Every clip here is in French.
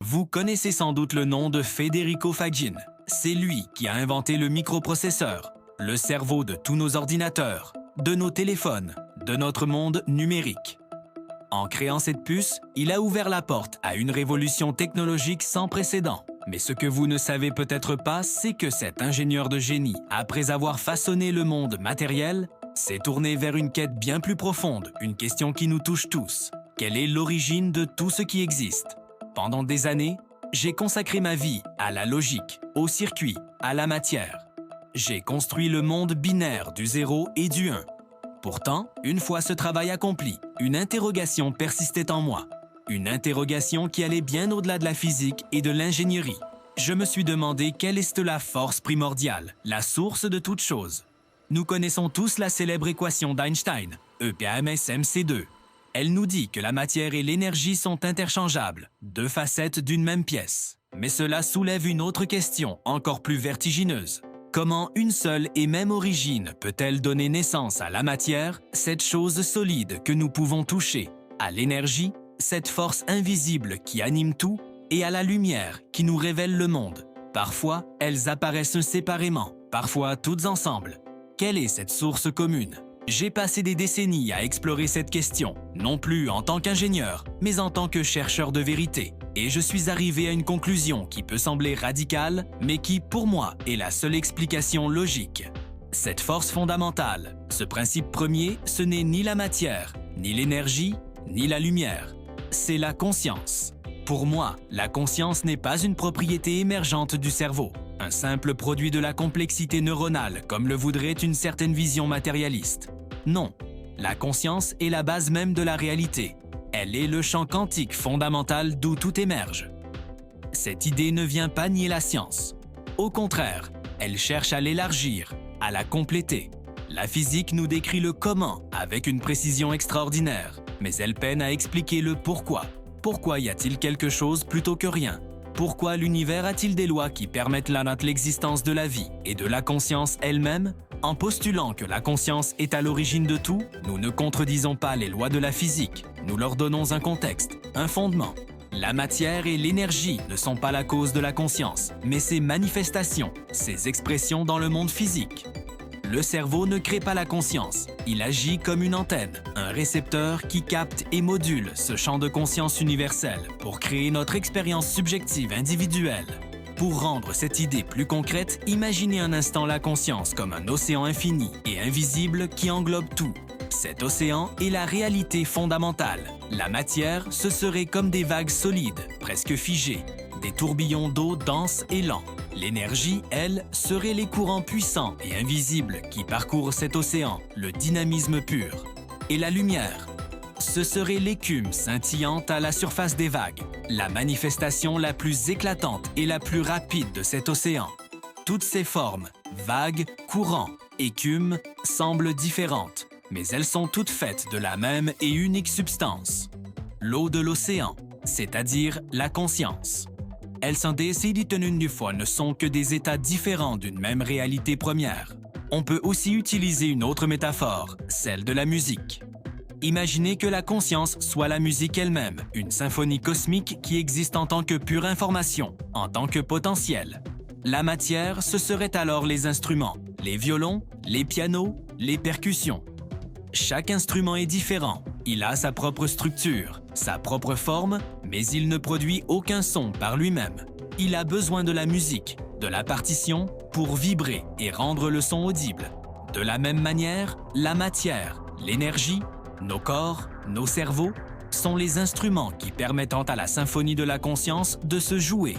Vous connaissez sans doute le nom de Federico Faggin. C'est lui qui a inventé le microprocesseur, le cerveau de tous nos ordinateurs, de nos téléphones, de notre monde numérique. En créant cette puce, il a ouvert la porte à une révolution technologique sans précédent. Mais ce que vous ne savez peut-être pas, c'est que cet ingénieur de génie, après avoir façonné le monde matériel, s'est tourné vers une quête bien plus profonde, une question qui nous touche tous. Quelle est l'origine de tout ce qui existe? Pendant des années, j'ai consacré ma vie à la logique, au circuit, à la matière. J'ai construit le monde binaire du 0 et du 1. Pourtant, une fois ce travail accompli, une interrogation persistait en moi. Une interrogation qui allait bien au-delà de la physique et de l'ingénierie. Je me suis demandé quelle est la force primordiale, la source de toute chose. Nous connaissons tous la célèbre équation d'Einstein, E = mc². Elle nous dit que la matière et l'énergie sont interchangeables, deux facettes d'une même pièce. Mais cela soulève une autre question, encore plus vertigineuse. Comment une seule et même origine peut-elle donner naissance à la matière, cette chose solide que nous pouvons toucher, à l'énergie, cette force invisible qui anime tout, et à la lumière qui nous révèle le monde? Parfois, elles apparaissent séparément, parfois toutes ensemble. Quelle est cette source commune? J'ai passé des décennies à explorer cette question, non plus en tant qu'ingénieur, mais en tant que chercheur de vérité. Et je suis arrivé à une conclusion qui peut sembler radicale, mais qui, pour moi, est la seule explication logique. Cette force fondamentale, ce principe premier, ce n'est ni la matière, ni l'énergie, ni la lumière. C'est la conscience. Pour moi, la conscience n'est pas une propriété émergente du cerveau, un simple produit de la complexité neuronale, comme le voudrait une certaine vision matérialiste. Non, la conscience est la base même de la réalité. Elle est le champ quantique fondamental d'où tout émerge. Cette idée ne vient pas nier la science. Au contraire, elle cherche à l'élargir, à la compléter. La physique nous décrit le comment avec une précision extraordinaire, mais elle peine à expliquer le pourquoi. Pourquoi y a-t-il quelque chose plutôt que rien? Pourquoi l'univers a-t-il des lois qui permettent l'existence de la vie et de la conscience elle-même? En postulant que la conscience est à l'origine de tout, nous ne contredisons pas les lois de la physique, nous leur donnons un contexte, un fondement. La matière et l'énergie ne sont pas la cause de la conscience, mais ses manifestations, ses expressions dans le monde physique. Le cerveau ne crée pas la conscience, il agit comme une antenne, un récepteur qui capte et module ce champ de conscience universel pour créer notre expérience subjective individuelle. Pour rendre cette idée plus concrète, imaginez un instant la conscience comme un océan infini et invisible qui englobe tout. Cet océan est la réalité fondamentale. La matière, ce serait comme des vagues solides, presque figées, des tourbillons d'eau denses et lents. L'énergie, elle, serait les courants puissants et invisibles qui parcourent cet océan, le dynamisme pur. Et la lumière, ce serait l'écume scintillante à la surface des vagues, la manifestation la plus éclatante et la plus rapide de cet océan. Toutes ces formes, vagues, courants, écume, semblent différentes, mais elles sont toutes faites de la même et unique substance, l'eau de l'océan, c'est-à-dire la conscience. Elles sont des fois ne sont que des états différents d'une même réalité première. On peut aussi utiliser une autre métaphore, celle de la musique. Imaginez que la conscience soit la musique elle-même, une symphonie cosmique qui existe en tant que pure information, en tant que potentiel. La matière, ce seraient alors les instruments, les violons, les pianos, les percussions. Chaque instrument est différent, il a sa propre structure, sa propre forme, mais il ne produit aucun son par lui-même. Il a besoin de la musique, de la partition, pour vibrer et rendre le son audible. De la même manière, la matière, l'énergie, nos corps, nos cerveaux, sont les instruments qui permettent à la symphonie de la conscience de se jouer,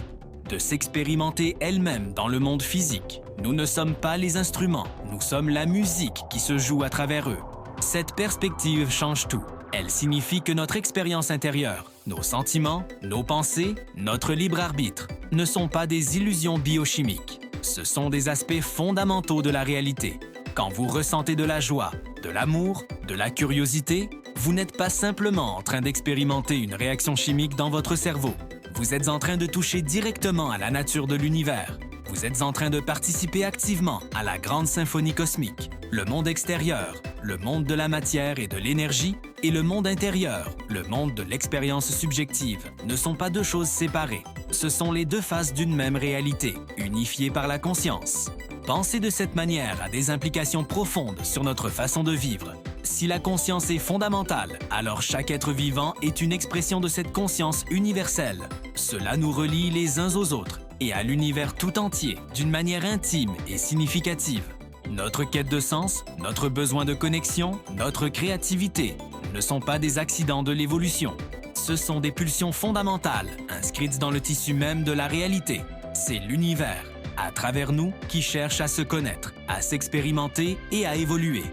de s'expérimenter elle-même dans le monde physique. Nous ne sommes pas les instruments, nous sommes la musique qui se joue à travers eux. Cette perspective change tout. Elle signifie que notre expérience intérieure, nos sentiments, nos pensées, notre libre arbitre, ne sont pas des illusions biochimiques. Ce sont des aspects fondamentaux de la réalité. Quand vous ressentez de la joie, de l'amour, de la curiosité, vous n'êtes pas simplement en train d'expérimenter une réaction chimique dans votre cerveau. Vous êtes en train de toucher directement à la nature de l'univers. Vous êtes en train de participer activement à la grande symphonie cosmique. Le monde extérieur, le monde de la matière et de l'énergie, et le monde intérieur, le monde de l'expérience subjective, ne sont pas deux choses séparées. Ce sont les deux faces d'une même réalité, unifiées par la conscience. Penser de cette manière a des implications profondes sur notre façon de vivre. Si la conscience est fondamentale, alors chaque être vivant est une expression de cette conscience universelle. Cela nous relie les uns aux autres et à l'univers tout entier d'une manière intime et significative. Notre quête de sens, notre besoin de connexion, notre créativité ne sont pas des accidents de l'évolution. Ce sont des pulsions fondamentales, inscrites dans le tissu même de la réalité. C'est l'univers, à travers nous, qui cherche à se connaître, à s'expérimenter et à évoluer.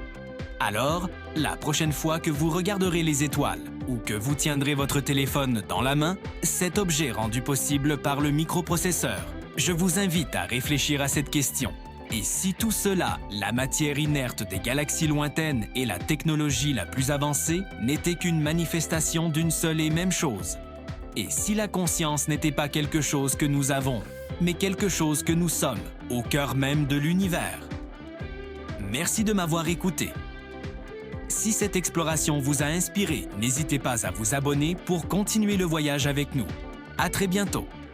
Alors, la prochaine fois que vous regarderez les étoiles ou que vous tiendrez votre téléphone dans la main, cet objet rendu possible par le microprocesseur, je vous invite à réfléchir à cette question. Et si tout cela, la matière inerte des galaxies lointaines et la technologie la plus avancée, n'était qu'une manifestation d'une seule et même chose? Et si la conscience n'était pas quelque chose que nous avons, mais quelque chose que nous sommes, au cœur même de l'univers? Merci de m'avoir écouté. Si cette exploration vous a inspiré, n'hésitez pas à vous abonner pour continuer le voyage avec nous. À très bientôt!